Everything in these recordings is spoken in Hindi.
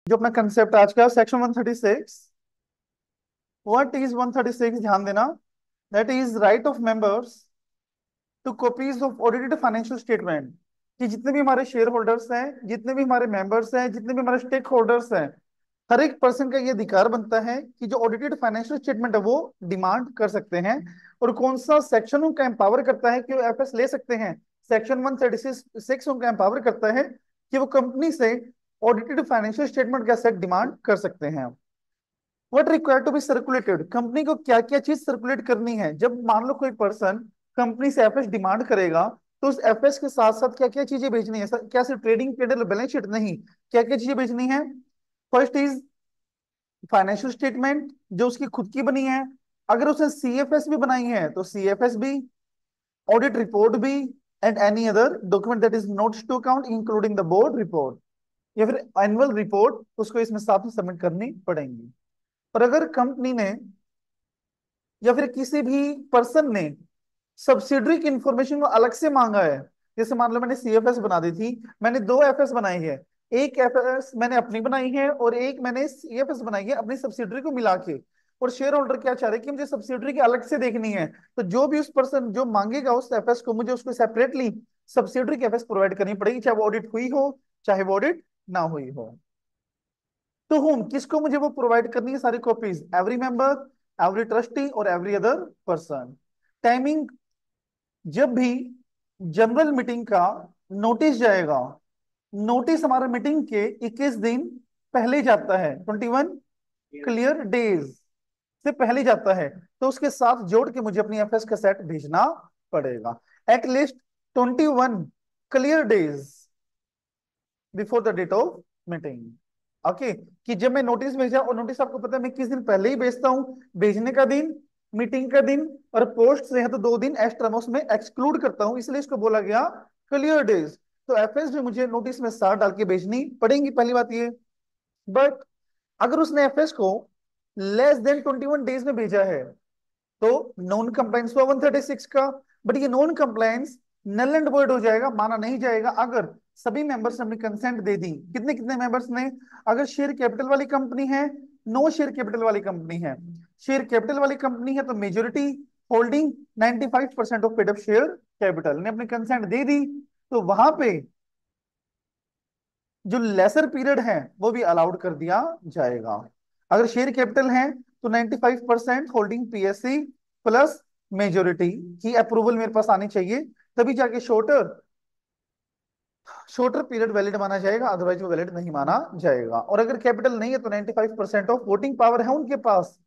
जो अपना कंसेप्ट आज का सेक्शन 136। What is 136? ध्यान देना। That is right of members two copies of audited financial statement. कि जितने भी हमारे शेयर होल्डर्स हैं, जितने भी हमारे मेंबर्स हैं, जितने भी हमारे स्टेक होल्डर्स हैं, हर एक पर्सन का ये अधिकार बनता है कि जो ऑडिटेड फाइनेंशियल स्टेटमेंट है वो डिमांड कर सकते हैं। और कौन सा सेक्शन उनका एम्पावर करता है कि वो एफएस ले सकते हैं? सेक्शन 136 उनका एम्पावर करता है कि वो कंपनी से ऑडिटेड फाइनेंशियल स्टेटमेंट का सेट डिमांड कर सकते हैं। What require to be circulated? Company को क्या क्या चीज सर्कुलेट करनी है? जब मान लो कोई पर्सन कंपनी से एफएस डिमांड करेगा, तो उस एफएस के साथ साथ क्या क्या चीजें भेजनी है? क्या सिर्फ ट्रेडिंग पीरियड बैलेंस शीट नहीं, क्या क्या चीजें भेजनी है? फर्स्ट इज फाइनेंशियल स्टेटमेंट जो उसकी खुद की बनी है। अगर उसने सीएफएस भी बनाई है तो सीएफएस भी, ऑडिट रिपोर्ट भी, and any other document that is notes to account including the board report, या फिर एनुअल रिपोर्ट उसको इसमें साथ में सबमिट करनी पड़ेंगी। पर अगर कंपनी ने या फिर किसी भी पर्सन ने सब्सिडरी की इंफॉर्मेशन को अलग से मांगा है, जैसे मान लो मैंने सीएफएस बना दी थी, मैंने दो एफएस बनाई है, एक एफएस मैंने अपनी बनाई है और एक मैंने सीएफएस बनाई है अपनी सब्सिडरी को मिला के, और शेयर होल्डर क्या चाह रहे हैं कि मुझे सब्सिडरी की अलग से देखनी है, तो जो भी उस पर्सन जो मांगेगा उस एफएस को, मुझे उसको सेपरेटली सब्सिडरी की एफएस प्रोवाइड करनी पड़ेगी, चाहे वो ऑडिट हुई हो चाहे वो ऑडिट ना हुई हो। तो होम किसको मुझे वो प्रोवाइड करनी है सारी copies? Every member, every trustee और एवरी अदर पर्सन। टाइमिंग, जब भी जनरल मीटिंग का नोटिस जाएगा, नोटिस हमारा मीटिंग के 21 दिन पहले जाता है, 21 क्लियर डेज से पहले जाता है, तो उसके साथ जोड़ के मुझे अपनी एफएस का सेट भेजना पड़ेगा। At least 21 clear days before the date of meeting. Okay, कि जब मैं नोटिस भेजा, और नोटिस आपको पता है मैं किस दिन पहले ही भेजता हूँ, भेजने का दिन, मीटिंग का दिन, और पोस्ट से है तो 2 दिन एक्स्ट्रा मैं उसमें एक्सक्लूड करता हूँ, इसलिए इसको बोला गया क्लियर डेज। तो एफएस भी मुझे नोटिस में साथ डाल के भेजनी पड़ेंगी, पहली बात ये। बट अगर उसने एफएस को लेस देन 21 डेज में भेजा है, तो नॉन कंप्लायंस हुआ 136 का। बट ये non compliance null and void हो जाएगा, माना नहीं जाएगा अगर सभी मेंबर्स ने अपनी कंसेंट दे दी। कितने कितने मेंबर्स ने? अगर शेयर कैपिटल वाली कंपनी है, नो शेयर कैपिटल वाली कंपनी है। शेयर कैपिटल वाली कंपनी है तो majority holding 95% of paid up share capital ने अपनी कंसेंट दे दी, तो वहां पे जो लेसर पीरियड है वो भी अलाउड कर दिया जाएगा। अगर शेयर कैपिटल है तो 95% होल्डिंग पीएससी प्लस मेजोरिटी की अप्रूवल मेरे पास आनी चाहिए, तभी जाके शॉर्टर शॉर्टर पीरियड वैलिड माना जाएगा, अदरवाइज वो वैलिड नहीं माना जाएगा। और अगर कैपिटल नहीं है तो 95% ऑफ वोटिंग पावर है उनके पास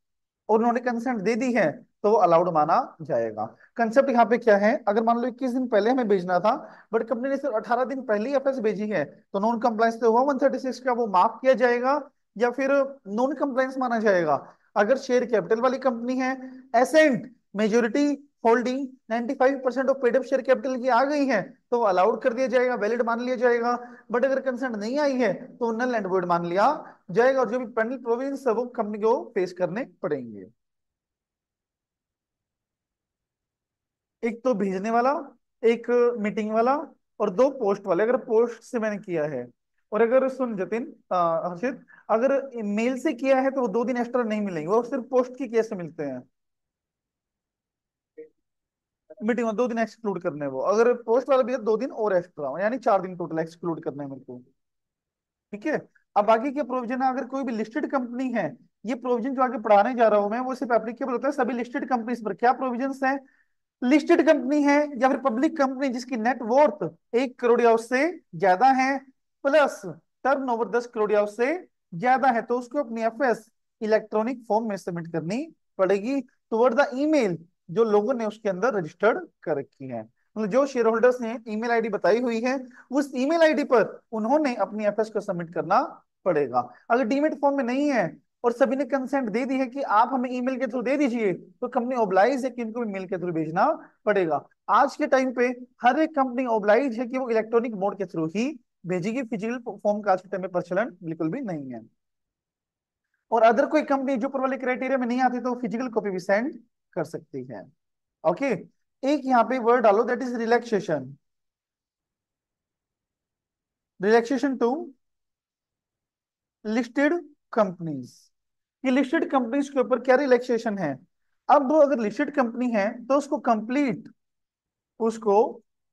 और उन्होंने कंसेंट दे दी है, तो वो अलाउड माना जाएगा। कंसेप्ट यहाँ पे क्या है? अगर मान लो 21 दिन पहले हमें भेजना था, बट कंपनी ने सिर्फ 18 दिन पहले ही एफएस भेजी है, तो नॉन कंप्लायंस तो हुआ 136 का, वो माफ किया जाएगा या फिर नॉन कंप्लायंस माना जाएगा? अगर शेयर कैपिटल वाली कंपनी है, assent majority holding 95% of paid up share capital की आ गई है, तो अलाउड कर दिया जाएगा, वैलिड मान लिया जाएगा। बट अगर कंसेंट नहीं आई है तो नल एंड वॉइड मान लिया जाएगा, और जो भी पेनल प्रोविजंस है वो कंपनी को फेस करने पड़ेंगे। एक तो भेजने वाला, एक मीटिंग वाला, और दो पोस्ट वाले अगर पोस्ट से मैंने किया है। और अगर सुन जतिन, हर्षित, अगर मेल से किया है तो वो 2 दिन एक्स्ट्रा नहीं मिलेंगे, वो सिर्फ पोस्ट की केस से मिलते हैं। मीटिंग में 2 दिन एक्सक्लूड करने हैं वो, अगर पोस्ट वाला भी है 2 दिन और एक्स्ट्रा, यानी 4 दिन टोटल एक्सक्लूड करने हैं मेरे को। ठीक है। अब बाकी के प्रोविजन है, अगर कोई भी लिस्टेड कंपनी है, ये प्रोविजन जो आगे पढ़ाने जा रहा हूं मैं वो सिर्फ एप्लीकेबल होता है सभी लिस्टेड कंपनीज पर। क्या प्रोविजंस हैं? लिस्टेड कंपनी है या फिर पब्लिक कंपनी जिसकी नेटवर्थ 1 करोड़ या उससे ज्यादा है, प्लस टर्नओवर 10 करोड़ या उससे ज्यादा है, तो उसको अपनी एफएस इलेक्ट्रॉनिक फॉर्म में सबमिट करनी पड़ेगी टुवर्ड द ईमेल जो लोगों ने उसके अंदर रजिस्टर्ड कर रखी है। मतलब जो शेयर होल्डर्स ने ईमेल आईडी बताई हुई है, उस ईमेल आईडी पर उन्होंने अपनी एफएस को सबमिट करना पड़ेगा। अगर डीमेट फॉर्म में नहीं है और सभी ने कंसेंट दे दी है कि आप हमें ईमेल के थ्रू दे दीजिए, तो कंपनी ओब्लाइज है कि इनको भी मेल के थ्रू भेजना पड़ेगा। आज के टाइम पे हर एक कंपनी ओब्लाइज है कि वो इलेक्ट्रॉनिक मोड के थ्रू ही भेजेगी, फिजिकल फॉर्म का आज के टाइम में प्रचलन बिल्कुल भी नहीं है। और अदर कोई कंपनी जो ऊपर वाले क्राइटेरिया में नहीं आती तो फिजिकल कॉपी भी सेंड कर सकती है। ओके। एक यहाँ पे वर्ड डालो, that is relaxation. Relaxation to listed companies. ये लिस्टेड कंपनीज के ऊपर क्या रिलैक्सेशन है? अब अगर लिस्टेड कंपनी है तो उसको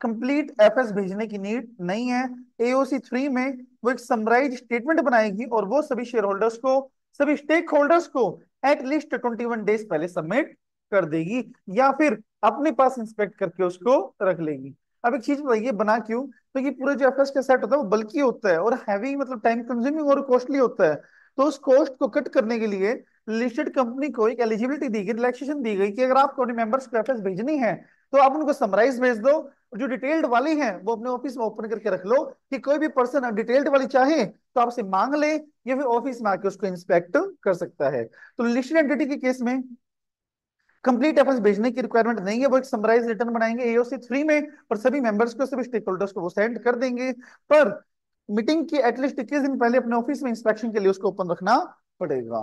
कंप्लीट एफएस भेजने की नीड नहीं है। एओसी 3 में वो एक समराइज स्टेटमेंट बनाएगी और वो सभी शेयर होल्डर्स को, सभी स्टेक होल्डर्स को एटलीस्ट 21 डेज पहले सबमिट कर देगी, या फिर अपने पास इंस्पेक्ट करके उसको रख लेगी। अब एक चीज बताइए, बना क्यों? तो ये पूरा जो एफएस का सेट होता है वो बल्कि होता है और हैवी, मतलब टाइम कंज्यूमिंग और कॉस्टली होता है। तो उस कॉस्ट को कट करने के लिए लिस्टेड कंपनी को एक एलिजिबिलिटी दी गई, रिलैक्सेशन दी गई कि अगर आपको अपने मेंबर्स को एफएस भेजनी है तो आप उनको समराइज भेज दो, और जो डिटेल्ड वाली है वो अपने ऑफिस में ओपन करके रख लो कि कोई भी पर्सन डिटेल्ड वाली चाहे तो आपसे मांग ले या फिर ऑफिस में आके उसको इंस्पेक्ट कर सकता है। तो लिस्टेड एंटिटी के केस में कंप्लीट एफएस भेजने की रिक्वायरमेंट नहीं है, वो एक समराइज रिटर्न बनाएंगे एओसी 3 में और सभी मेंबर्स को, सभी स्टेक होल्डर्स को वो सेंड कर देंगे। पर मीटिंग के एटलीस्ट 21 दिन पहले अपने ऑफिस में इंस्पेक्शन के लिए उसको ओपन रखना पड़ेगा।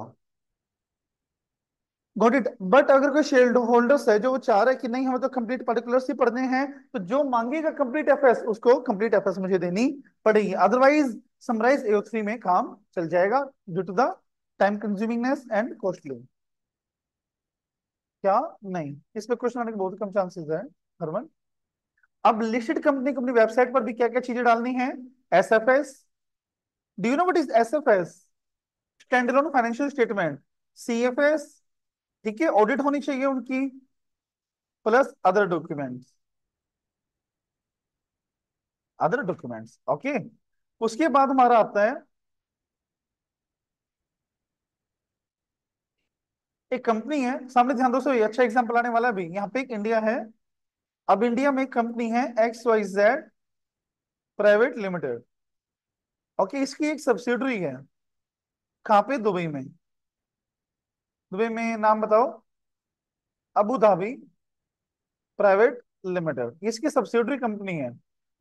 Got it. बट अगर कोई शेयर होल्डर्स है जो वो चाह रहा है कि नहीं हमें तो कंप्लीट पर्टिकुलर्स ही पढ़ने हैं, तो जो मांगेगा कंप्लीट एफएस उसको कंप्लीट एफएस मुझे देनी पड़ेगी, अदरवाइज समराइज एओ3 में काम चल जाएगा due to the time consumingness and costly. क्या नहीं, इस पे क्वेश्चन आने के बहुत कम चांसेस है हरमन। अब लिस्टेड कंपनी को अपनी वेबसाइट पर भी क्या क्या चीजें डालनी है? SFS. Do you know what is SFS? Stand alone financial statement. CFS, ठीक है, ऑडिट होनी चाहिए उनकी, प्लस अदर डॉक्यूमेंट्स ओके। उसके बाद हमारा आता है, एक कंपनी है सामने, ध्यान दो, सो ये अच्छा एग्जांपल आने वाला भी, यहाँ पे एक इंडिया है। अब इंडिया में एक कंपनी है XYZ प्राइवेट लिमिटेड, ओके, इसकी एक सब्सिडरी है। कहाँ पे? दुबई में। दुबई में नाम बताओ? अबू धाबी प्राइवेट लिमिटेड, इसकी सब्सिडरी कंपनी है।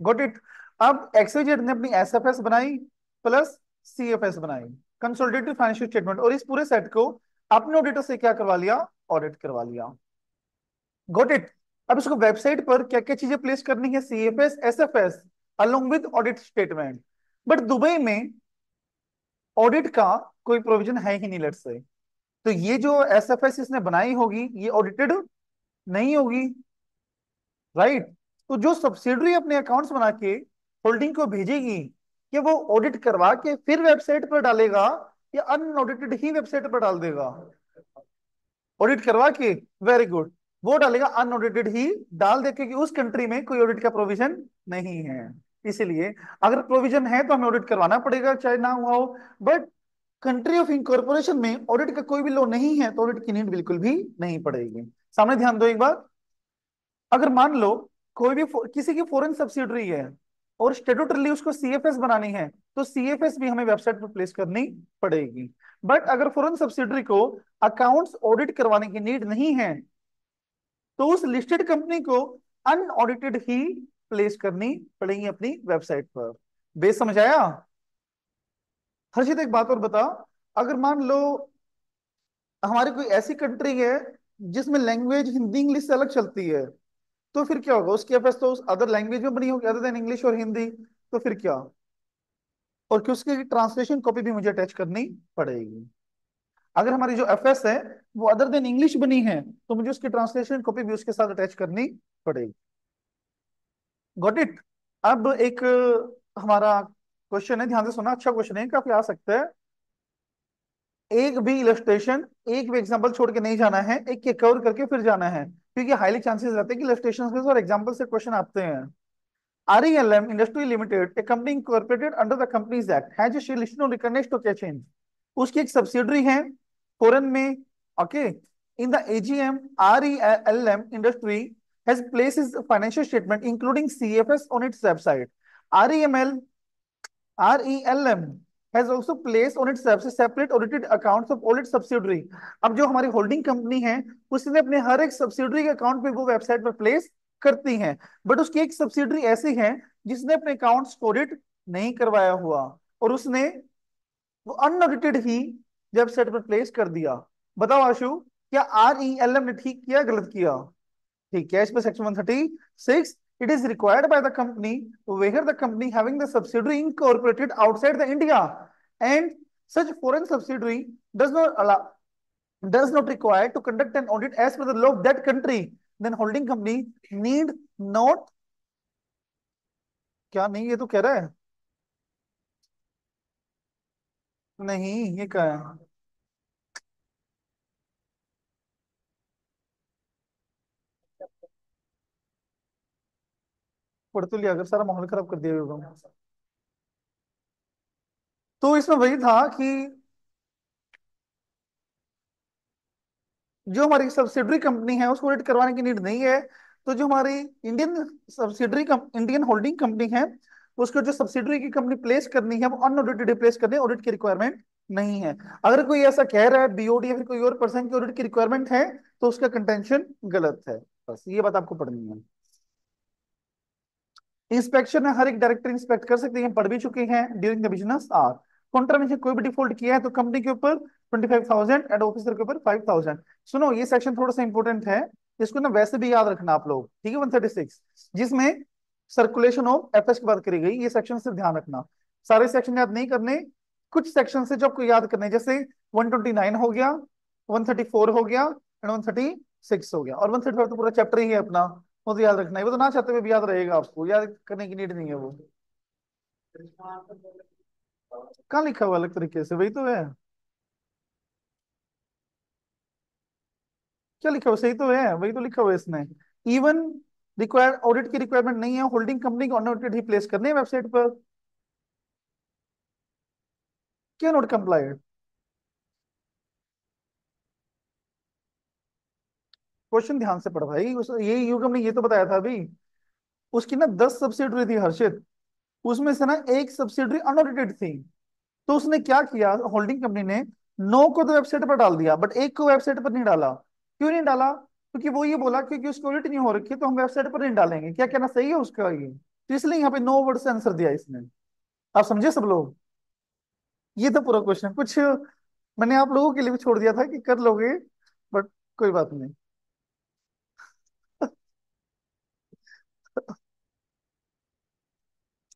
Got it. अब XYZ ने अपनी एसएफएस बनाई प्लस सीएफएस बनाई, कंसोलिडेटेड फाइनेंशियल स्टेटमेंट, और इस पूरे सेट को अपने ऑडिटर से क्या करवा लिया? ऑडिट करवा लिया। Got it. अब इसको वेबसाइट पर क्या क्या चीजें प्लेस करनी है? CFS, SFS along with audit statement. But Dubai में ऑडिट का कोई प्रोविजन है ही नहीं, लेट्स से। तो ये जो एसएफएस इसने बनाई होगी ये ऑडिटेड नहीं होगी, राइट? तो जो सब्सिडरी अपने अकाउंट्स बना के होल्डिंग को भेजेगी, कि वो ऑडिट करवा के फिर वेबसाइट पर डालेगा या अनऑडिटेड ही वेबसाइट पर डाल देगा? ऑडिट करवा के, वेरी गुड, वो डालेगा अनऑडिटेड ही डाल दे, क्योंकि उस कंट्री में कोई ऑडिट का प्रोविजन नहीं है। इसलिए अगर प्रोविजन है तो हमें ऑडिट करवाना पड़ेगा चाहे ना हुआ हो। बट कंट्री ऑफ इनकॉर्पोरेशन में ऑडिट का कोई भी लॉ नहीं है तो ऑडिट की नीड बिल्कुल भी नहीं पड़ेगी। सामने ध्यान दो एक बार, अगर मान लो कोई भी किसी की फॉरेन सब्सिडरी है और स्टेटूटरली उसको सीएफएस बनानी है, तो सीएफएस भी हमें वेबसाइट पर प्लेस करनी पड़ेगी। बट अगर फॉरेन सब्सिडरी को अकाउंट्स ऑडिट करवाने की नीड नहीं है तो उस लिस्टेड कंपनी को अनऑडिटेड ही प्लेस करनी पड़ेगी अपनी वेबसाइट पर। बेस समझ आया? हर्षित एक बात और बता, अगर मान लो हमारी कोई ऐसी कंट्री है जिसमें लैंग्वेज हिंदी इंग्लिश से अलग चलती है, तो फिर क्या होगा? उसके पास तो उस अदर लैंग्वेज में बनी होगी अदर देन इंग्लिश और हिंदी, तो फिर क्या? और कि उसकी ट्रांसलेशन कॉपी भी मुझे अटैच करनी पड़ेगी। अगर हमारी जो एफएस है वो अदर देन इंग्लिश बनी है तो मुझे उसकी ट्रांसलेशन कॉपी भी उसके साथ अटैच करनी पड़ेगी। Got it. अब एक हमारा क्वेश्चन है, ध्यान से सुना, अच्छा क्वेश्चन है, काफी आ सकता है। एक भी इलस्ट्रेशन, एक भी एग्जांपल छोड़ के नहीं जाना है, एक के कवर करके फिर जाना है, क्योंकि हाईली चांसेस रहते हैं कि इलस्ट्रेशन से और एग्जांपल से क्वेश्चन आते हैं। RELM Industry Limited, a company incorporated under the Companies Act, has a share listed on Recognised Stock Exchange. उसकी एक सब्सिडरी है फॉरेन में, okay. In the AGM, RELM Industry has placed its financial statement including CFS on its website. REML RELM has also placed on its website separate audited accounts of all its subsidiary. अब जो हमारी होल्डिंग कंपनी है उसने अपने हर एक सब्सिडरी के अकाउंट पे वो वेबसाइट पर प्लेस करती हैं, बट उसकी एक सब्सिडरी ऐसी है जिसने अपने अकाउंट्स को ऑडिट नहीं करवाया हुआ और उसने वो अनऑडिटेड ही वेबसाइट पर प्लेस कर दिया। बताओ आशु, क्या RELM ने ठीक किया गलत किया? ठीक है, इस पे section 136, it is required by the company where the company having the subsidiary incorporated outside the India and Such foreign subsidiary does not allow does not require to conduct an audit as per the law of that country, then holding company need not, क्या नहीं, ये तो कह रहा है, नहीं ये क्या है, पढ़ तो लिया, अगर सारा माहौल खराब कर दिया होगा। तो इसमें वही था कि जो हमारी सब्सिडरी कंपनी है उसको ऑडिट करवाने की नीड नहीं है। तो जो हमारी Indian subsidiary Indian holding company है, उसको जो सब्सिडरी की कंपनी प्लेस करनी है वो अनऑडिटेड प्लेस करनी है, ऑडिट की रिक्वायरमेंट नहीं है। अगर कोई ऐसा कह रहा है बीओडी या फिर कोई और पर्सन की ऑडिट की रिक्वायरमेंट है, तो उसका कंटेंशन गलत है। बस ये बात आपको पढ़नी है। इंस्पेक्शन में हर एक डायरेक्टर इंस्पेक्ट कर सकते हैं, पढ़ भी चुके हैं, during the business hour. Contravention कोई भी डिफॉल्ट किया है तो कंपनी के ऊपर 25,000 एंड ऑफिसर के ऊपर 5,000। सुनो ये सेक्शन थोड़ा सा इंपॉर्टेंट है, इसको ना वैसे भी याद रखना आप लोग, ठीक है। 136 जिसमें सर्कुलेशन ऑफ एफएस की बात करी गई, ये सेक्शन से ध्यान रखना। सारे सेक्शन याद नहीं करने, कुछ सेक्शन से जो आपको याद करने, जैसे 129 हो गया, 134 हो गया एंड 136 हो गया, और 135 तो पूरा चैप्टर ही है अपना, वो तो याद रखना है। वो तो ना चाहते हुए भी याद रहेगा, आपको याद करने की नीड नहीं है वो। कहाँ लिखा हुआ अलग तरीके से, वही तो है। क्या लिखा हुआ, सही तो है, वही तो लिखा हुआ है इसमें। इवन रिक्वायर्ड ऑडिट की रिक्वायरमेंट नहीं है, होल्डिंग कंपनी को अनऑडिटेड ही प्लेस करने हैं वेबसाइट पर। क्या नॉट कंप्लाइड, क्वेश्चन ध्यान से पढ़ भाई। ये युगम ने ये तो बताया था अभी, उसकी ना 10 सब्सिडरी थी हर्षित, उसमें से ना एक सब्सिडरी अनऑडिटेड थी। तो उसने क्या किया, होल्डिंग कंपनी ने 9 को तो वेबसाइट पर डाल दिया, बट एक को वेबसाइट पर नहीं डाला। क्यों नहीं डाला? क्योंकि वो ये बोला क्योंकि उसकी ऑडिट नहीं हो रखी है, तो हम वेबसाइट पर नहीं डालेंगे। क्या कहना सही है उसका ये? तो इसलिए यहाँ पे नो वर्ड से आंसर दिया इसने। आप समझे सब लोग? ये तो पूरा क्वेश्चन कुछ मैंने आप लोगों के लिए भी छोड़ दिया था कि कर लोगे, बट कोई बात नहीं।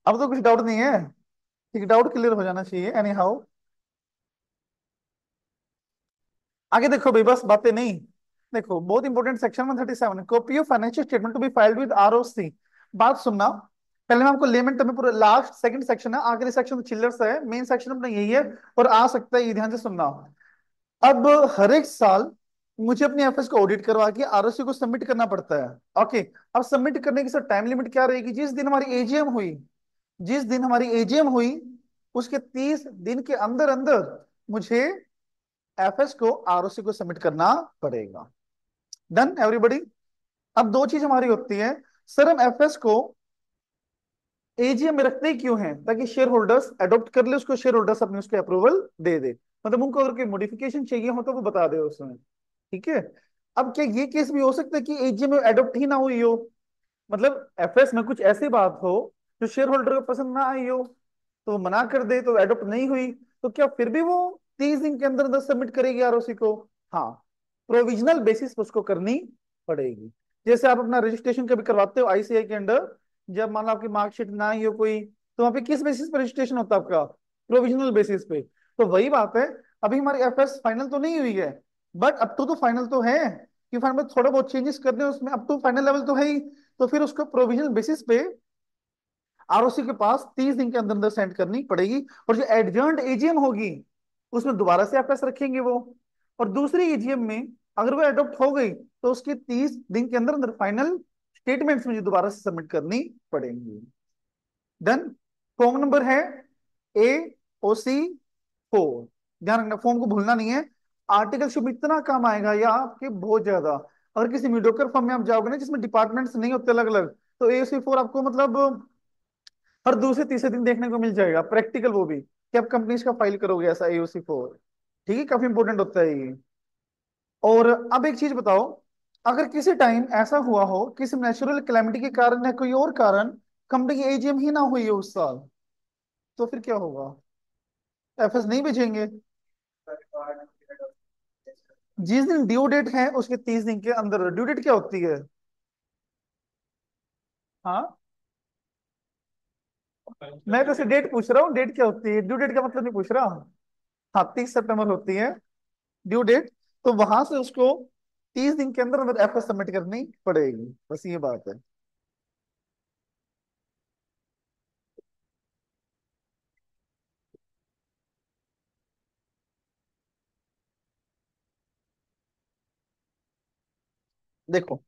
अब तो कुछ डाउट नहीं है, ठीक, डाउट क्लियर हो जाना चाहिए एनी हाउ। आगे देखो भाई, बस बातें नहीं। देखो बहुत important section 137, copy of financial statement to be filed with ROC. बात सुनना, पहले मैं आपको लेमेंट में पूरा लास्ट सेकंड सेक्शन है, आखिरी सेक्शन तो चिल्लर सा है, मेन सेक्शन अपना यही है और आ सकता है, ये ध्यान से सुनना। अब हर एक साल मुझे अपनी एफएस को ऑडिट करवा के आरओसी को सबमिट करना पड़ता है। ओके, अब सबमिट करने की सर टाइम लिमिट क्या रहेगी? जिस दिन हमारी एजीएम हुई, जिस दिन हमारी एजीएम हुई उसके 30 दिन के अंदर अंदर मुझे एफएस को आरओसी को सबमिट करना पड़ेगा। Done everybody? अब दो चीज हमारी होती है, सर हम एफएस को एजीएम में रखते ही क्यों हैं? ताकि शेयर होल्डर्स अडॉप्ट कर ले उसको, शेयर होल्डर्स अपने उसको अप्रूवल दे दे, मतलब उनको अगर कोई मॉडिफिकेशन चाहिए हो तो वो बता दे उसमें, ठीक है। अब क्या ये केस भी हो सकता है कि एजीएम में अडॉप्ट ही ना हुई हो, मतलब एफएस में कुछ ऐसी बात हो जो शेयर होल्डर को पसंद ना आई हो, तो वो मना कर दे, तो एडॉप्ट नहीं हुई, तो क्या फिर भी वो 30 दिन के अंदर अंदर सबमिट करेगी आरओसी को? हाँ, प्रोविजनल बेसिस पर उसको करनी पड़ेगी। जैसे आप अपना रजिस्ट्रेशन कभी करवाते हो आईसीआई के अंडर, जब मान लो आपकी मार्कशीट ना ही हो कोई, तो वहां पे किस बेसिस पर रजिस्ट्रेशन होता है आपका? प्रोविजनल बेसिस पे। तो वही बात है, अभी हमारी एफएस फाइनल तो नहीं हुई है, बट अब तो फाइनल तो है कि फाइनल में थोड़ा बहुत चेंजेस करने हैं उसमें, अब तो फाइनल लेवल तो है ही। तो फिर उसको प्रोविजनल बेसिस पे आरओसी के पास 30 दिन के अंदर अंदर सेंड करनी पड़ेगी। और जो एडजर्न्ड एजीएम होगी उसमें दोबारा से एफएस रखेंगे वो, और दूसरी एजीएम में अगर वो अडॉप्ट हो गई तो उसके 30 दिन के अंदर अंदर फाइनल स्टेटमेंट्स मुझे दोबारा से सबमिट करनी पड़ेंगी। डन। फॉर्म नंबर है AOC 4, ध्यान रखना फॉर्म को भूलना नहीं है। आर्टिकलशिप में इतना काम आएगा या आपके बहुत ज्यादा। अगर किसी मीडियोकर फॉर्म में आप जाओगे ना जिसमें डिपार्टमेंट्स नहीं होते अलग अलग, तो AOC 4 आपको मतलब हर दूसरे तीसरे दिन देखने को मिल जाएगा प्रैक्टिकल, वो भी कि आप कंपनीज का फाइल करोगे ऐसा AOC 4, ठीक है, काफी इंपॉर्टेंट होता है ये। और अब एक चीज बताओ, अगर किसी टाइम ऐसा हुआ हो किसी नेचुरल कैलेमिटी के कारण या कोई और कारण कंपनी की एजीएम ही ना हुई हो उस साल, तो फिर क्या होगा? एफएस नहीं भेजेंगे। जिस दिन ड्यू डेट है उसके 30 दिन के अंदर, ड्यू डेट क्या होती है? हाँ, मैं तो डेट पूछ रहा हूँ, डेट क्या होती है, ड्यू डेट का मतलब नहीं पूछ रहा। हाँ 30 सितंबर होती है ड्यू डेट। तो वहां से उसको 30 दिन के अंदर अंदर एफएस सबमिट करनी पड़ेगी, बस ये बात है। देखो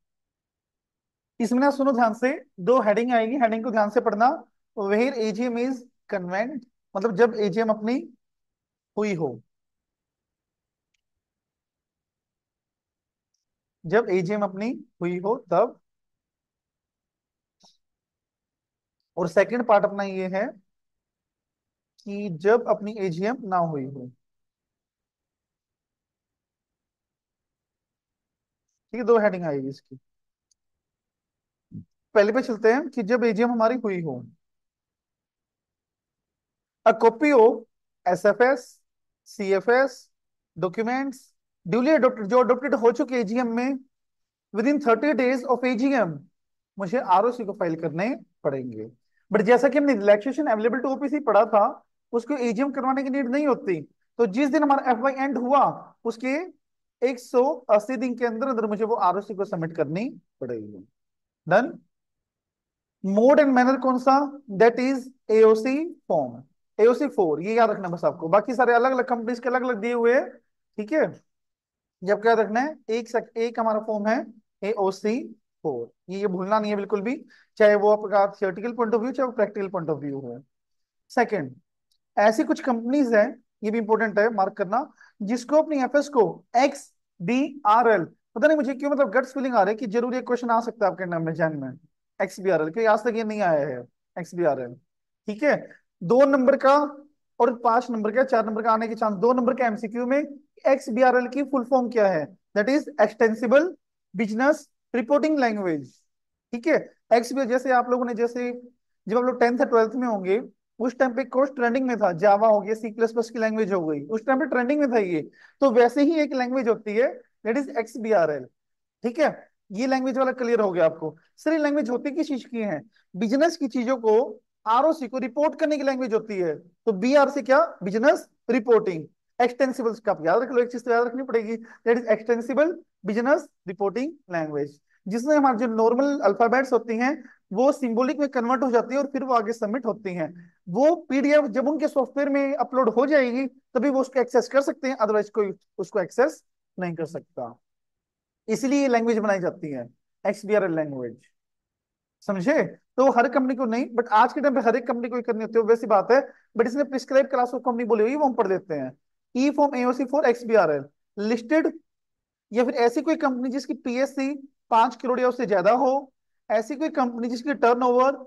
इसमें ना सुनो ध्यान से, दो हेडिंग आएगी, हेडिंग को ध्यान से पढ़ना। वेयर एजीएम इज कन्वेंट, मतलब जब एजीएम अपनी हुई हो, जब एजीएम अपनी हुई हो तब। और सेकंड पार्ट अपना ये है कि जब अपनी एजीएम ना हुई हो। ठीक है, दो हेडिंग आएगी इसकी। पहले पे चलते हैं कि जब एजीएम हमारी हुई हो। A copy of SFS, CFS documents duly adopted, जो adopted हो चुके एजीएम में, within 30 days of AGM मुझे आरओसी को फाइल करने पड़ेंगे। बट जैसा कि हमने रिलैक्सेशन अवेलेबल टू ओपीसी पढ़ा था, उसको एजीएम करवाने की नीड नहीं होती। तो जिस दिन हमारा एफ वाई एंड हुआ, उसके 180 दिन के अंदर अंदर मुझे वो आरओसी को सबमिट करनी पड़ेगी। डन। मोड एंड मैनर कौन सा? That is AOC form, AOC 4, ये याद रखना बस आपको। बाकी सारे अलग अलग कंपनीज के अलग अलग दिए हुए हैं। ठीक है, जब क्या रखना है, एक हमारा फॉर्म है एओसी 4, ये भूलना नहीं है बिल्कुल भी, चाहे वो आपका थियोरेटिकल पॉइंट ऑफ व्यू चाहे वो प्रैक्टिकल पॉइंट ऑफ व्यू हो। सेकंड, ऐसी कुछ कंपनीज हैं, ये भी इंपॉर्टेंट है मार्क करना, जिसको अपनी एफएस को XBRL, पता नहीं मुझे क्यों मतलब गट्स फीलिंग आ रही है कि जरूर ये क्वेश्चन आ सकता है आपके नाम में जैन में, XBRL, क्योंकि आज तक ये नहीं आया है XBRL। ठीक है, 2 नंबर का और 5 नंबर का, 4 नंबर का आने के चांस, 2 नंबर का एमसीक्यू में। XBRL की फुल फॉर्म क्या है? That is extensible business reporting language. ठीक है, XBRL जैसे आप लोगों ने, जैसे जब आप लोग 10th 12th में होंगे, उस टाइम पे कोर्स ट्रेंडिंग में था, जावा हो गया, C++ की लैंग्वेज हो गई, उस टाइम पे ट्रेंडिंग में था ये। तो वैसे ही एक लैंग्वेज होती है, दैट इज XBRL। ठीक है, ये लैंग्वेज वाला क्लियर हो गया आपको। सर ये लैंग्वेज होती किस चीज की है? बिजनेस की चीजों को आरओसी को रिपोर्ट करने की लैंग्वेज होती है। तो बीआर से क्या? Business reporting. एक्सटेंसिबल का आप याद रख लो, एक चीज तो याद रखनी पड़ेगी, that is extensible business reporting language, जिसमें हमारे जो नॉर्मल अल्फाबेट्स होती हैं वो सिंबॉलिक में कन्वर्ट हो जाती है और फिर वो आगे सबमिट होती हैं। वो पीडीएफ जब उनके सॉफ्टवेयर में अपलोड हो जाएगी तभी वो उसको एक्सेस कर सकते हैं, अदरवाइज कोई उसको एक्सेस नहीं कर सकता। इसलिए ये लैंग्वेज बनाई जाती है, XBRL लैंग्वेज। समझे? तो हर कंपनी को नहीं, बट आज के टाइम पे हर एक कंपनी को ही करनी होती है, वैसी बात है। बट इसने प्रिस्क्राइब क्लास ऑफ कंपनी बोली हुई वो हम पढ़ देते हैं। ई फॉर्म AOC 4 XBRL लिस्टेड, या फिर ऐसी कोई कंपनी जिसकी PSC 5 करोड़ या उससे ज्यादा हो, ऐसी कोई कंपनी जिसकी टर्नओवर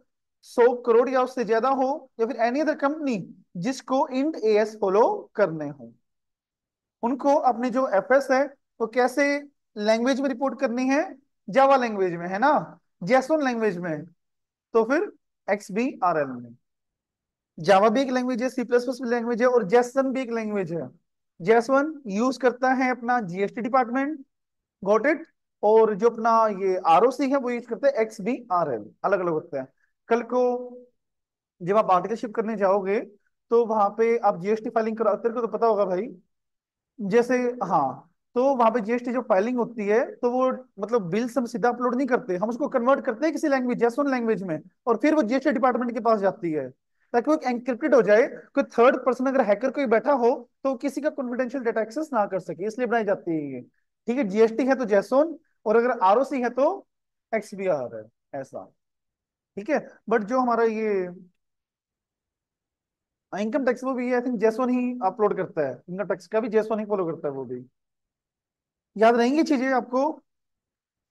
100 करोड़ या उससे ज्यादा हो, या फिर एनी अदर कंपनी जिसको इंड AS फॉलो करने हो, उनको अपनी जो एफएस है वो कैसे लैंग्वेज में रिपोर्ट करनी है? जावा लैंग्वेज में, है ना, जेसोन लैंग्वेज में, तो फिर XBRL में। जावा भी एक लैंग्वेज है, C++ भी लैंग्वेज है, और जेसन भी एक लैंग्वेज है। जेसवन यूज करता है अपना जीएसटी डिपार्टमेंट, गॉट इट। और जो अपना ये आरओसी है वो यूज करते हैं XBRL, अलग अलग होता है। कल को जब आप आर्टिकलशिप करने जाओगे तो वहां पे आप जीएसटी फाइलिंग करा, तेरे को तो पता होगा भाई, जैसे, हाँ, तो वहां पे जीएसटी जो फाइलिंग होती है तो वो मतलब बिल्स हम सीधा अपलोड नहीं करते, हम उसको कन्वर्ट करते हैं किसी लैंग्वेज, जेसोन लैंग्वेज में, और फिर वो जीएसटी डिपार्टमेंट के पास जाती है, ताकि वो एनक्रिप्टेड हो जाए, कोई थर्ड पर्सन अगर हैकर कोई बैठा हो तो किसी का कॉन्फिडेंशियल डेटा एक्सेस ना कर सके, इसलिए बनाई जाती है ये। ठीक है, जीएसटी है तो जेसोन, और अगर आरओसी है तो XBR है, ऐसा। ठीक है, बट जो हमारा ये इनकम टैक्स, वो भी I think JSON he upload करता है, इनकम टैक्स का भी जेसोन ही फॉलो करता है वो भी। याद रहेंगी चीजें आपको?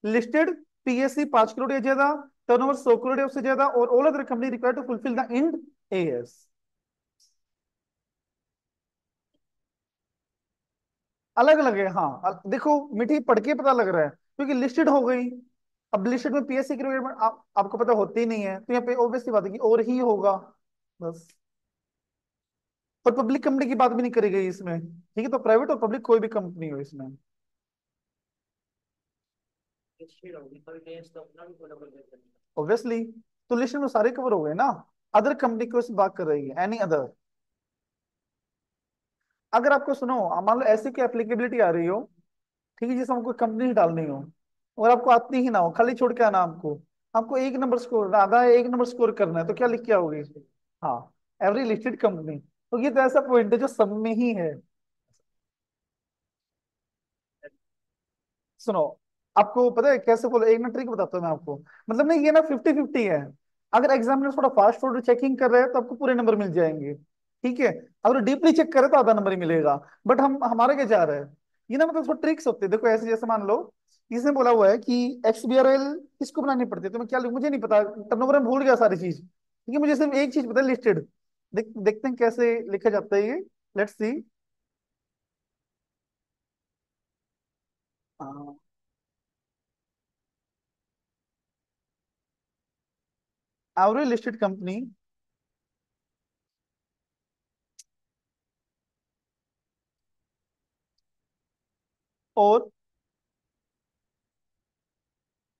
लिस्टेड, PSC 5 करोड़ या ज्यादा, टर्नओवर 100 करोड़ या उससे ज्यादा, और all other company required to fulfil the Ind AS। अलग अलग है, हाँ, देखो मीठी पढ़ के पता लग रहा है, क्योंकि लिस्टेड हो गई। अब लिस्टेड में PSC की रिक्वायरमेंट आपको पता होती नहीं है, तो यहाँ पे ऑब्वियसली बात है कि और ही होगा, बस। और पब्लिक कंपनी की बात भी नहीं करी गई इसमें, ठीक है, तो प्राइवेट और पब्लिक कोई भी कंपनी हो इसमें। ऑब्वियसली, तो लिस्ट में सारे कवर हो गए ना। अदर कंपनी को इस बात कर रही है, एनी अदर। अगर आपको सुनो, मान लो ऐसी कोई एप्लीकेबिलिटी आ रही हो, ठीक है, जिसमें हमको कंपनी डालनी हो और आपको आती ही ना हो, खाली छोड़ के आना आपको, आपको एक नंबर स्कोर आधा है, एक नंबर स्कोर करना है, तो क्या लिख के आओगे? हाँ, एवरी लिस्टेड कंपनी। तो ये तो ऐसा पॉइंट है जो सब में ही है। सुनो, आपको पता है कैसे बोलो, एक ना ट्रिक बताता हूँ मैं आपको। मतलब नहीं, ये ना 50-50 है। अगर एग्जामिनर थोड़ा फास्ट फॉरवर्ड चेकिंग कर रहे हैं तो आपको पूरे नंबर मिल जाएंगे, ठीक है। अगर डीपली चेक करे तो आधा नंबर ही मिलेगा। बट हम हमारे क्या जा रहे हैं, ये ना मतलब थोड़ा ट्रिक्स होते हैं। देखो ऐसे, जैसे मान लो इसने बोला हुआ है कि XBRL किसको बनानी पड़ती है, तो मैं क्या लिखूं? मुझे नहीं पता, टर्नओवर में भूल गया सारी चीज, ठीक है। मुझे सिर्फ एक चीज पता है, लिस्टेड। देखते हैं कैसे लिखा जाता है ये। Let's see. Every listed company और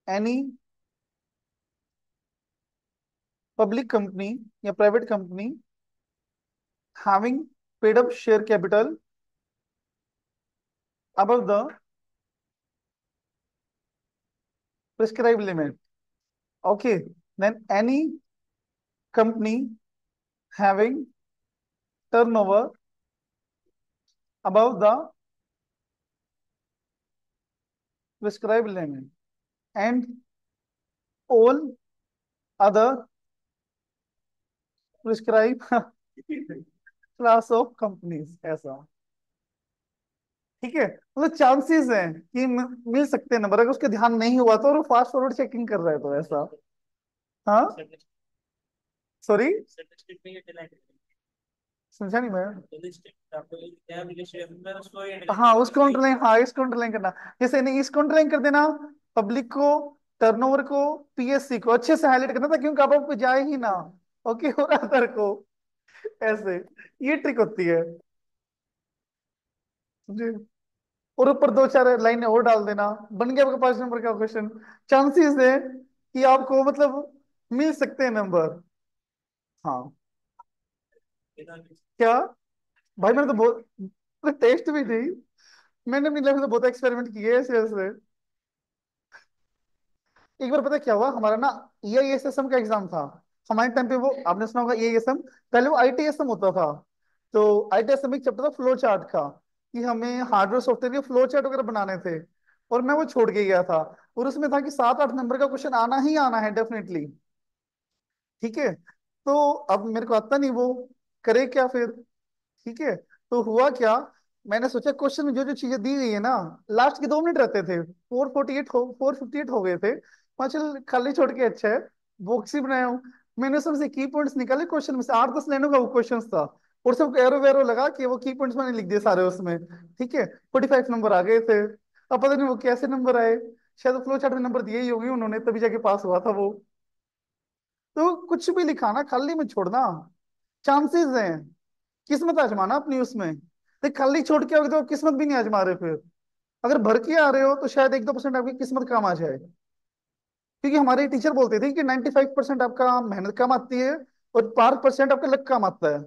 एनी पब्लिक कंपनी या private company having paid up share capital above the prescribed limit. Okay, then any company having turnover above the prescribed limit and all other prescribed class of companies, ऐसा, ठीक है। मतलब चांसेस हैं कि मिल सकते हैं नंबर, अगर उसके ध्यान नहीं हुआ तो, और वो फास्ट फॉरवर्ड चेकिंग कर रहा है तो ऐसा। हाँ, सॉरी, समझा नहीं मैं। हाँ, उसको अंडरलाइन, हाँ इसको अंडरलाइन करना। जैसे नहीं, इसको अंडरलाइन कर देना, पब्लिक को, टर्नओवर को, PSC को अच्छे से हाईलाइट करना था, क्योंकि अब आपको जाए ही ना। ओके, और अदर को, ऐसे, ये ट्रिक होती है जी। और ऊपर दो चार लाइनें और डाल देना, बन गया आपका 5 नंबर का क्वेश्चन। चांसेस है कि आपको मतलब मिल सकते हैं नंबर। हाँ, क्या? भाई मैंने तो बहुत टेस्ट भी दी, मैंने अपनी लाइफ में तो बहुत एक्सपेरिमेंट किए ऐसे ऐसे। एक बार पता है क्या हुआ हमारा ना, EISSM का एग्जाम था हमारे टाइम पे। वो आपने सुना होगा EISM, पहले वो ITSM होता था। तो ITSM एक चैप्टर था फ्लो चार्ट का, कि हमें हार्डवेयर सॉफ्टवेयर के फ्लो चार्ट वगैरह बनाने थे। और मैं वो छोड़ के गया था, और उसमें था कि 7-8 नंबर का क्वेश्चन आना ही आना है डेफिनेटली, ठीक है। तो अब मेरे को आता नहीं वो, करे क्या फिर, ठीक है। तो हुआ क्या, मैंने सोचा क्वेश्चन में जो जो चीजें दी गई है ना, लास्ट के 2 मिनट रहते थे, 458 हो गए थे। मैं चल खाली छोड़ के अच्छा है, बॉक्स ही बनाया हूँ। मैंने उसमें से की पॉइंट्स निकाले, क्वेश्चन में से 8-10 लाइनों का वो क्वेश्चन था, और सब एरो वेरो लगा के वो की पॉइंट्स मैंने लिख दिए सारे उसमें, ठीक है। 45 नंबर आ गए थे। अब पता नहीं वो कैसे नंबर आए, शायद फ्लो चार्ट में नंबर दिए ही होंगे उन्होंने, तभी जाके पास हुआ था वो। तो कुछ भी लिखा ना, खाली में छोड़ना, चांसेस हैं। किस्मत आजमाना अपनी उसमें, तो खाली छोड़ के आओगे तो किस्मत भी नहीं आजमा रहे फिर। अगर भर के आ रहे हो तो शायद 1-2% आपकी किस्मत काम आ जाए। क्योंकि हमारे टीचर बोलते थे कि 95% आपका मेहनत काम आती है, और 5% आपका लक काम आता है।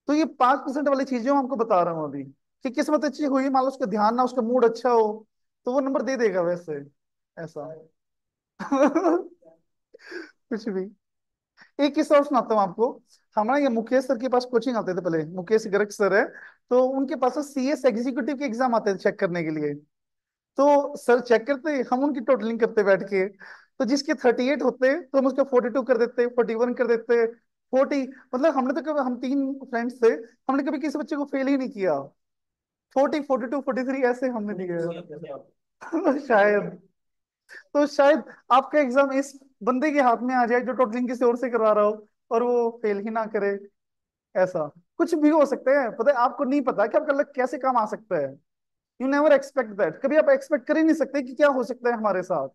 तो ये 5% वाली चीजें मैं आपको बता रहा हूँ अभी, कि किस्मत अच्छी हुई, मान लो उसका ध्यान ना, उसका मूड अच्छा हो, तो वो नंबर दे देगा वैसे, ऐसा। कुछ भी। एक किस्सा और सुनाता हूँ आपको। हमारे ये मुकेश सर के पास कोचिंग आते थे पहले, मुकेश गर्ग सर है। तो उनके पास CS एग्जीक्यूटिव के एग्जाम आते थे चेक करने के लिए। तो सर चेक करते, हम उनकी टोटलिंग करते बैठ के। तो जिसके 38 होते तो हम उसका 42 कर देते, 41 कर देते, 40। मतलब हमने तो कभी, हम 3 फ्रेंड्स थे, हमने कभी किसी बच्चे को फेल ही नहीं किया। 40, 42, 43 ऐसे हमने नहीं किया। शायद, तो शायद आपका एग्जाम इस बंदे के हाथ में आ जाए जो टोटलिंग किसी और से करवा रहा हो, और वो फेल ही ना करे, ऐसा कुछ भी हो सकता है। पता है, आपको नहीं पता कि आपका लक कैसे काम आ सकता है। यू नेवर एक्सपेक्ट दैट, कभी आप एक्सपेक्ट कर ही नहीं सकते कि क्या हो सकता है हमारे साथ।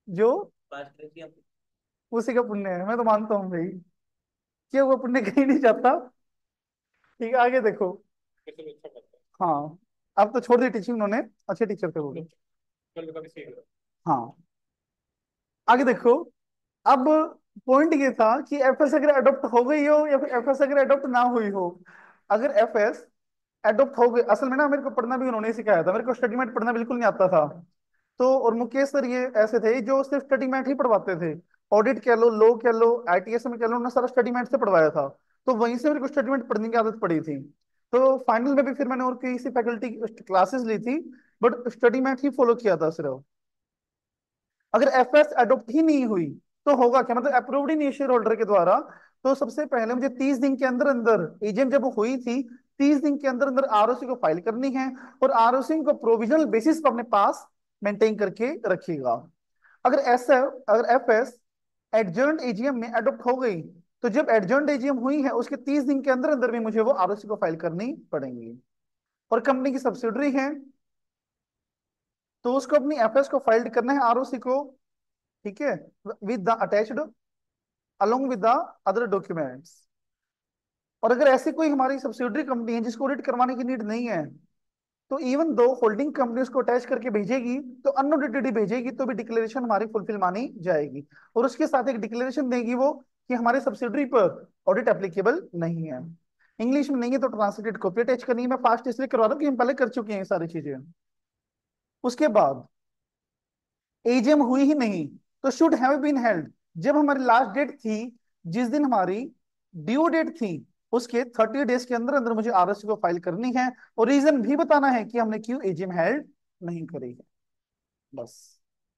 जो उसी का पुण्य है, मैं तो मानता हूँ भाई, कि वो पुण्य कहीं नहीं जाता। ठीक है, आगे देखो। हाँ, अब तो छोड़ दी टीचिंग उन्होंने, अच्छे टीचर थे वो। हाँ, आगे देखो। अब पॉइंट ये था कि एफएस अगर अडॉप्ट हो गई हो या फिर एफएस अगर अडॉप्ट ना हुई हो। अगर एफएस अडॉप्ट हो गई, असल में ना मेरे को पढ़ना भी उन्होंने ही सिखाया था, मेरे को स्टडीमेट पढ़ना बिल्कुल नहीं आता था। तो और मुकेश सर ये ऐसे थे जो सिर्फ स्टडीमेट ही पढ़वाते थे। ऑडिट कह लो, लो कह लो, आईटीएस में कह लो, उन्होंने सारा स्टडीमेट से पढ़वाया था। तो वहीं से मेरे को स्टडीमेट पढ़ने की आदत पड़ी थी। तो फाइनल में भी फिर मैंने और किसी फैकल्टी क्लासेस ली थी, बट स्टडीमेट ही फॉलो किया था सिर्फ। अगर एफएस अडॉप्ट ही नहीं हुई तो होगा क्या, मतलब अप्रूव्ड ही नहीं शेयर होल्डर के द्वारा। तो सबसे पहले मुझे 30 दिन के अंदर अंदर, एजीएम जब हुई थी, 30 दिन के अंदर अंदर आरओसी को फाइल करनी है। और आरओसी को प्रोविजनल बेसिस पर अपने पास मेंटेन करके रखिएगा। अगर ऐसा, अगर एफएस एडजर्न एजीएम में अडॉप्ट हो गई, तो जब एडजर्न एजीएम हुई है उसके 30 दिन के अंदर अंदर भी मुझे वो आरओसी को फाइल करनी पड़ेंगी। और कंपनी की सब्सिडरी है तो उसको अपनी एफएस को फाइल करना है आरओसी को, ठीक है, with the attached along with the other documents। और अगर ऐसी कोई हमारी सब्सिडरी कंपनी है जिसको ऑडिट करवाने की नीड नहीं है, तो इवन दो होल्डिंग कंपनी उसको अटैच करके भेजेगी, तो अनऑडिटेड ही भेजेगी, तो भी डिक्लेरेशन हमारी फुलफिल मानी जाएगी। और उसके साथ एक डिक्लेरेशन देगी वो कि हमारे सब्सिडरी पर ऑडिट एप्लीकेबल नहीं है। इंग्लिश में नहीं है तो ट्रांसलेटेड कॉपी अटैच करनी है। मैं फास्ट इसलिए करवा रहा हूँ कि हम पहले कर चुके हैं ये सारी चीजें। उसके बाद एजीएम हुई ही नहीं तो शुड हैव बीन हेल्ड, जब हमारी लास्ट डेट थी, जिस दिन हमारी ड्यू डेट थी, उसके 30 डेज के अंदर अंदर मुझे आरएससी को फाइल करनी है। और रीजन भी बताना है कि हमने क्यों एजीएम हेल्ड नहीं करी है। बस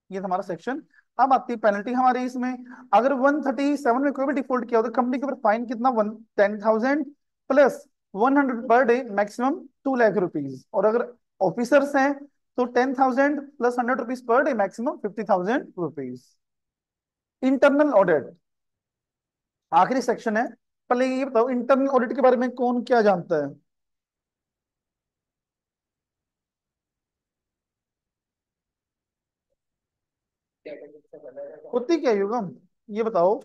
ये था हमारा सेक्शन। अब आती है पेनल्टी हमारी इसमें। अगर 137 में कोई भी डिफॉल्ट किया हो तो कंपनी के ऊपर फाइन कितना, 10,000 plus 100 per day, maximum 2 lakh rupees. और अगर ऑफिसर्स हैं तो 10,000 plus 100 rupees per day, maximum 50,000 rupees. Internal audit आखिरी सेक्शन है। पहले ये बताओ इंटरनल ऑडिट के बारे में कौन क्या जानता है। होती क्या है युगम, ये बताओ।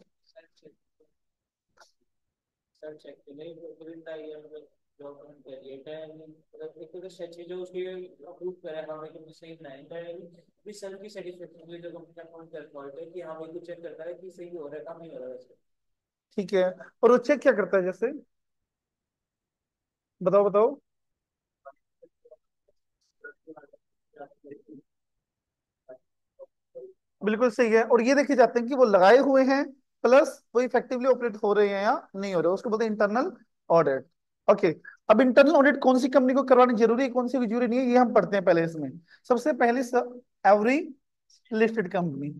सर चेक के लिए विद ईयर डॉक्यूमेंट क्रिएट है मतलब एक तो सच जो उसके अप्रूव करा है हमें कि सही नहीं है भी सर की सेटिस्फेक्शन के जो कंपनी अकाउंट कर पाते हैं कि हाँ भाई कुछ चेक करता है कि सही हो रहा है काम नहीं हो रहा है वैसे। ठीक है, और वो चेक क्या करता है जैसे, बताओ बताओ। बिल्कुल सही है, और ये देखे जाते हैं कि वो लगाए हुए हैं प्लस वो इफेक्टिवली ऑपरेट हो रहे हैं या नहीं हो रहे, उसको बोलते हैं इंटरनल ऑडिट। ओके। अब इंटरनल ऑडिट कौन सी कंपनी को करवानी जरूरी है, कौन सी जरूरी नहीं है, ये हम पढ़ते हैं पहले इसमें। सबसे पहले every listed company,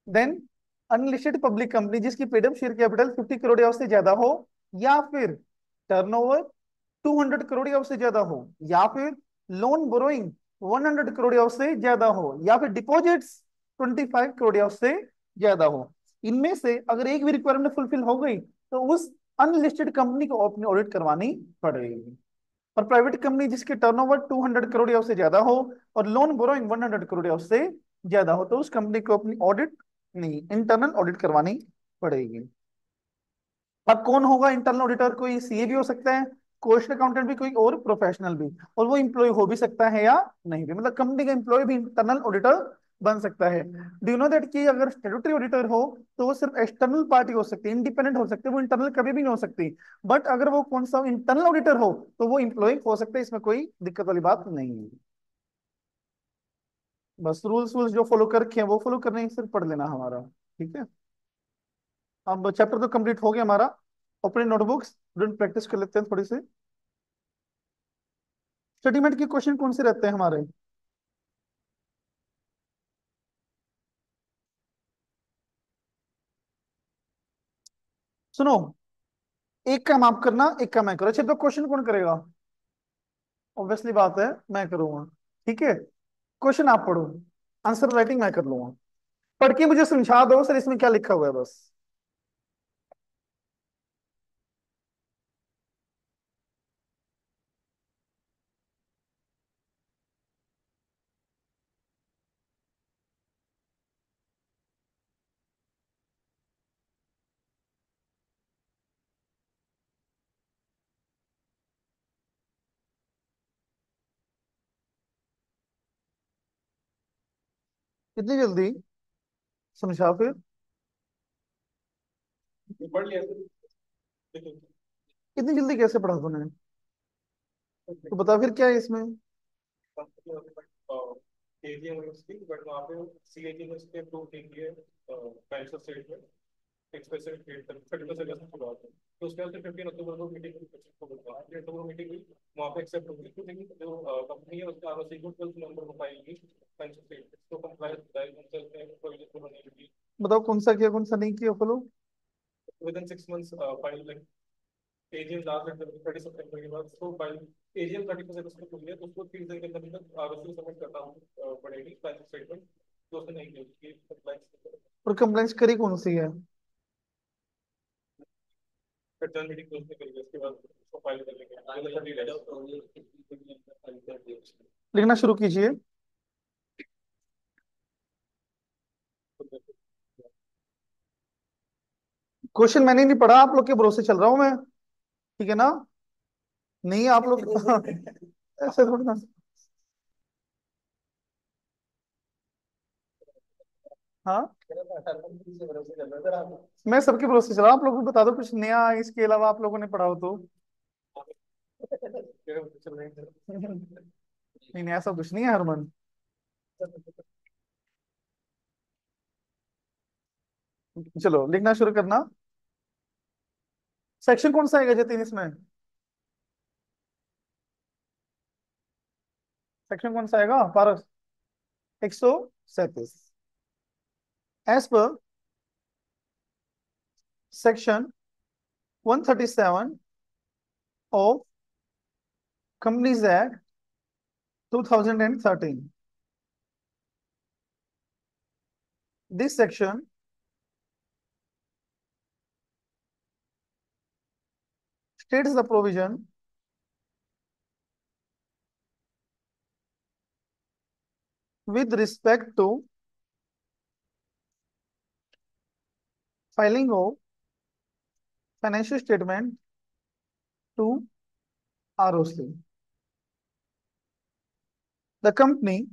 then unlisted public company जिसकी paid up share capital 50 crore या उससे ज्यादा हो, या फिर टर्नओवर 200 करोड़ या उससे ज्यादा हो, या फिर लोन बोरोइंग 100 करोड़ या उससे ज्यादा हो, या फिर डिपॉजिट्स 25 करोड़ या उससे ज्यादा हो। इनमें से अगर एक भी रिक्वायरमेंट फुलफिल हो गई तो उस अनलिस्टेड कंपनी को अपनी ऑडिट करवानी पड़ेगी। और प्राइवेट कंपनी जिसके टर्नओवर 200 करोड़ या उससे ज्यादा हो और लोन बोरोइंग 100 करोड़ या उससे ज्यादा हो, तो उस कंपनी को अपनी ऑडिट नहीं, इंटरनल ऑडिट करवानी पड़ेगी। अब कौन होगा इंटरनल ऑडिटर, कोई सीए भी हो सकता है, कॉस्ट अकाउंटेंट भी, कोई और प्रोफेशनल भी, और वो इम्प्लॉय हो भी सकता है या नहीं भी, मतलब कंपनी का इम्प्लॉय भी इंटरनल ऑडिटर बन सकता है। डू यू नो दैट कि अगर स्टेट्यूटरी ऑडिटर हो तो वो सिर्फ एक्सटर्नल पार्टी हो सकती है, इंडिपेंडेंट हो सकती है, वो इंटरनल कभी भी नहीं हो सकती। बट अगर वो कौन सा इंटरनल ऑडिटर हो तो वो इम्प्लॉय हो सकता है, इसमें कोई दिक्कत वाली बात नहीं है। बस रूल्स वूल्स जो फॉलो कर रखे हैं वो फॉलो करने ही सिर्फ पढ़ लेना हमारा, ठीक है। अब चैप्टर तो कंप्लीट हो गया हमारा। अपनी नोटबुक्स स्टूडेंट प्रैक्टिस कर लेते हैं थोड़ी सी। स्टेटमेंट के क्वेश्चन कौन से रहते हैं हमारे। सुनो, एक काम आप करना, एक काम मैं करूँ, अच्छा तो क्वेश्चन कौन करेगा। ऑब्वियसली बात है मैं करूंगा, ठीक है। क्वेश्चन आप पढ़ो, आंसर राइटिंग मैं कर लूंगा। पढ़ के मुझे समझा दो सर इसमें क्या लिखा हुआ है बस। इतनी जल्दी, समझा फिर। पढ़ लिया इतनी जल्दी कैसे पढ़ा तूने? तो बता फिर क्या है इसमें? केजीएम यूनिवर्सिटी बट वहाँ पे सीएजी ने उसके अप्रूव नहीं किए फाइनेंशियल स्टेट में एक्सपेक्टेड डेट तक 31 अगस्त की बात है। तो उसके बाद 15 अक्टूबर को मीटिंग हुई, 25 अक्टूबर को मीटिंग हुई, वहाँ पे एक्सेप्ट हो गई। लेकिन जो कंपनी है उसका आरओसी को 12 नवंबर को फाइल की फाइनेंशियल स्टेट तो कंप्लाई चलते हैं प्रोविजन को बनने की बताओ कौन सा किया कौन सा नहीं किया, follow. Within 6 months file like AGM last date 30 सितंबर के बाद उसको फाइल एजीएम 31 अगस्त को खुल गया तो उसको 30 दिन के अंदर अंदर आरओसी सबमिट करना पड़ेगी फाइनेंशियल स्टेटमेंट। तो उसने नहीं किया कंप्लाइंस और कंप्लेंट करी कौन सी है? रिटर्न मीटिंग क्लोज नहीं करेंगे उसके बाद उसको फाइल कर लेंगे अगले 30 डेज। लिखना शुरू कीजिए। क्वेश्चन मैंने नहीं पढ़ा, आप लोग के भरोसे चल रहा हूं मैं, ठीक है ना? नहीं आप लोग ऐसे थोड़ी ना। हाँ, मैं सबके भरोसे चला, आप लोग भी बता दो कुछ नया इसके अलावा आप लोगों ने पढ़ा हो तो। नहीं नहीं, ऐसा कुछ नहीं है हरमन। चलो लिखना शुरू करना। सेक्शन कौन सा आएगा जतिन इसमें? सेक्शन कौन सा आएगा Paras? 137। As per section 137 of Companies Act 2013. This section states the provision with respect to filing of financial statement to ROC. The company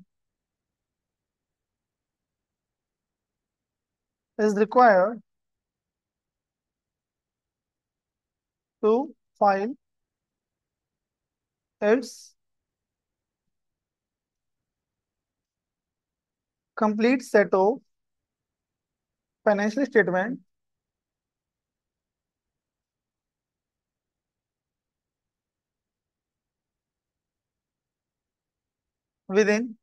is required to file its complete set of financial statement within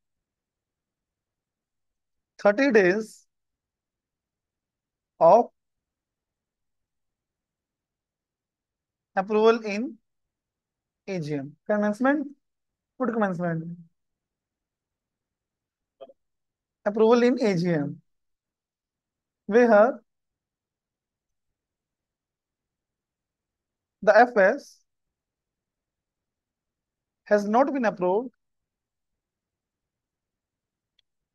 30 days of approval in AGM. Commencement, what commencement? Approval in AGM, where the FS has not been approved,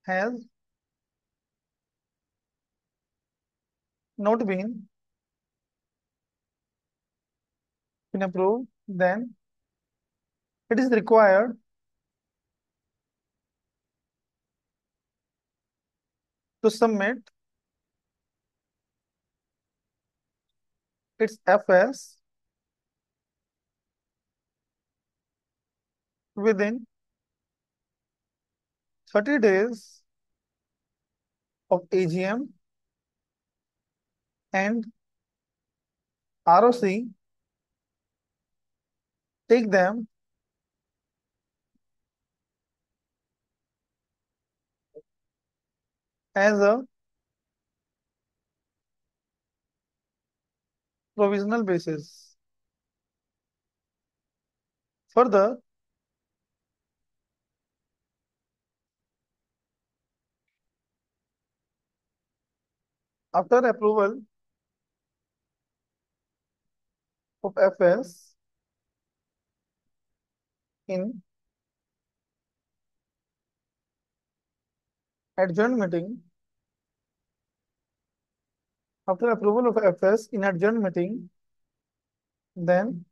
has not been approved, then it is required to submit its FS within 30 days of AGM, and ROC take them as a provisional basis. Further, after approval of FS in adjourned meeting, after approval of FS in adjourned meeting, then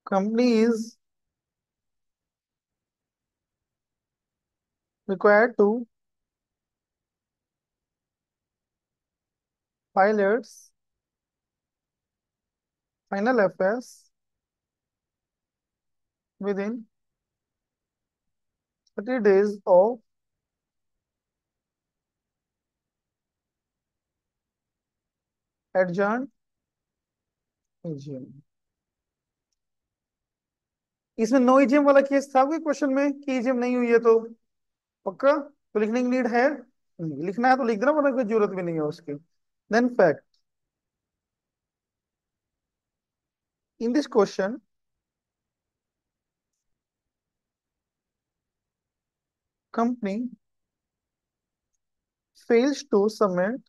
company is required to pilots final FS within 30 days of adjourned AGM। इसमें नो ईजीएम वाला केस था कोई क्वेश्चन में कि ईजीएम नहीं हुई है तो पक्का तो लिखने की नीड है नहीं, लिखना है तो लिख देना वरना कोई जरूरत भी नहीं है उसकी। Then fact in this question company fails to submit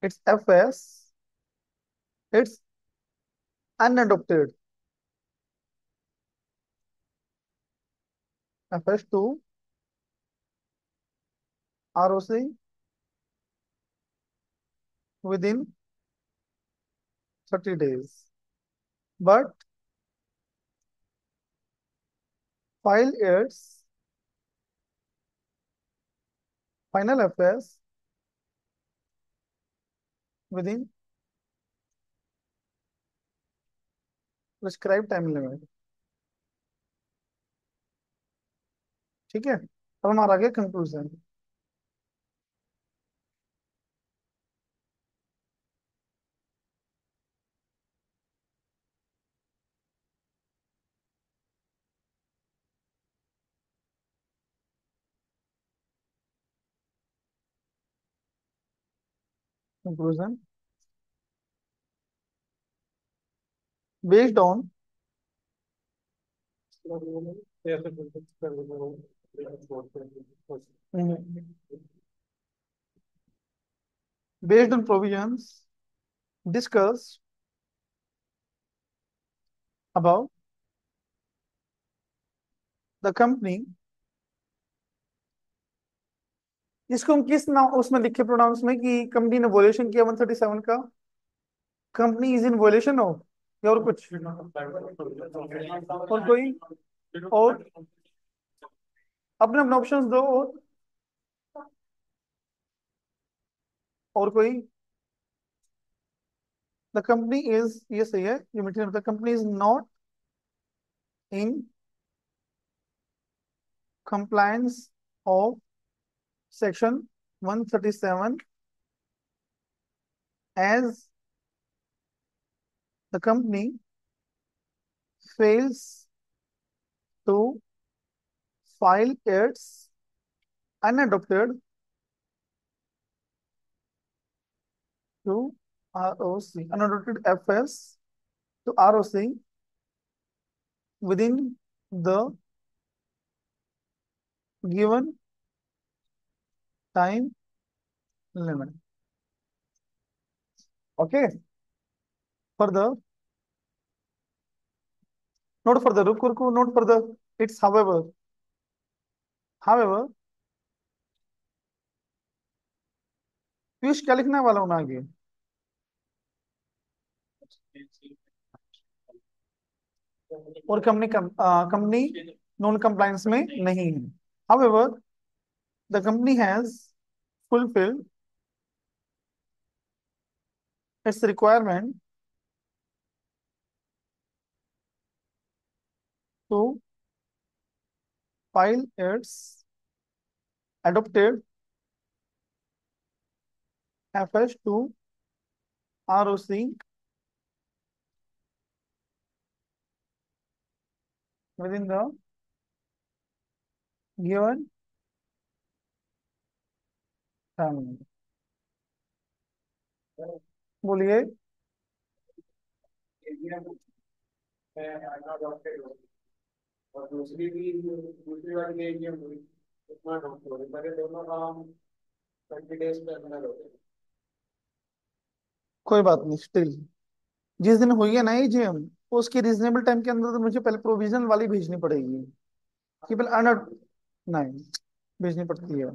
its FS, its unadopted FS to ROC within 30 days, but file its final FS within prescribed time limit। ठीक है, अब हमारा आगे conclusion. Conclusion based on based on provisions discussed above, the company, इसको हम किस नाम उसमें लिखे प्रोनाउंस में कि कंपनी ने वोलेशन किया 137 का, कंपनी इज इन वोलेशन हो या और कुछ और कोई और अपने अपने ऑप्शंस दो और कोई द कंपनी इज ये सही है ये meeting the company is not in compliance of section 137 as the company fails to file its unadopted to ROC, unadopted FS to ROC within the given time limit. Okay. Further, not further, ruku, not further. It's however. However, Piyush क्या लिखने वाला हूं मैं आगे? और कंपनी नॉन कंप्लायंस में नहीं है। However, the company has fulfilled its requirement to file its adopted FS to ROC within the given time। बोलिए। और दूसरी वाली एजीएम हुई उतना नोट हो मेरे दोनों काम 20 डेज के अंदर हो गए। कोई बात नहीं, स्टिल जिस दिन हुई है ना एजीएम उसकी रीजनेबल टाइम के अंदर तो मुझे पहले प्रोविजन वाली भेजनी पड़ेगी कि पहले अनड नहीं भेजनी पड़ती है।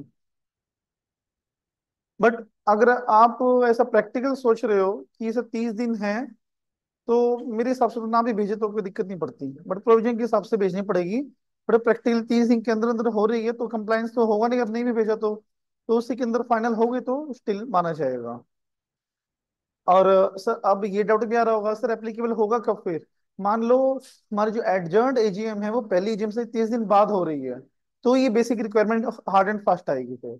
बट अगर आप ऐसा प्रैक्टिकल सोच रहे हो कि ये सब 30 दिन है तो मेरे हिसाब से तो ना भी भेजे तो कोई दिक्कत नहीं पड़ती, बट प्रोविजन के हिसाब से भेजनी पड़ेगी बट प्रैक्टिकल 30 दिन के अंदर अंदर हो रही है तो कंप्लायंस तो होगा नहीं, अगर नहीं भी भेजा तो उसी के अंदर फाइनल होगी तो स्टिल माना जाएगा। और सर अब ये डाउट भी आ रहा होगा, सर एप्लीकेबल होगा कब फिर? मान लो हमारी जो एडजर्न्ड एजीएम है वो पहली एजीएम से 30 दिन बाद हो रही है, तो ये basic requirement hard and fast आएगी फिर।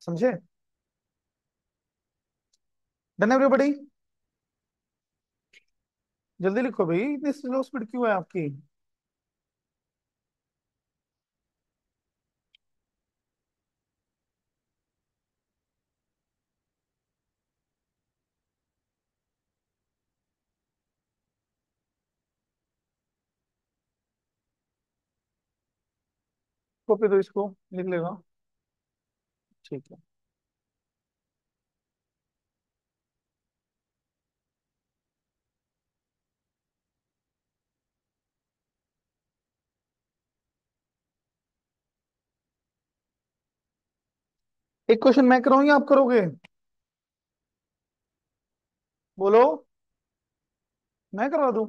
समझे? Done everybody? जल्दी लिखो भाई, इतनी स्लो स्पीड क्यों है आपकी? कॉपी दो, इसको लिख लेगा। ठीक है। एक क्वेश्चन मैं कराऊं या आप करोगे? बोलो। मैं करवा दूं?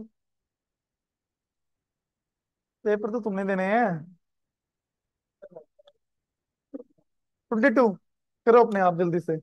पेपर तो तुमने देने हैं। 22। करो अपने आप जल्दी से।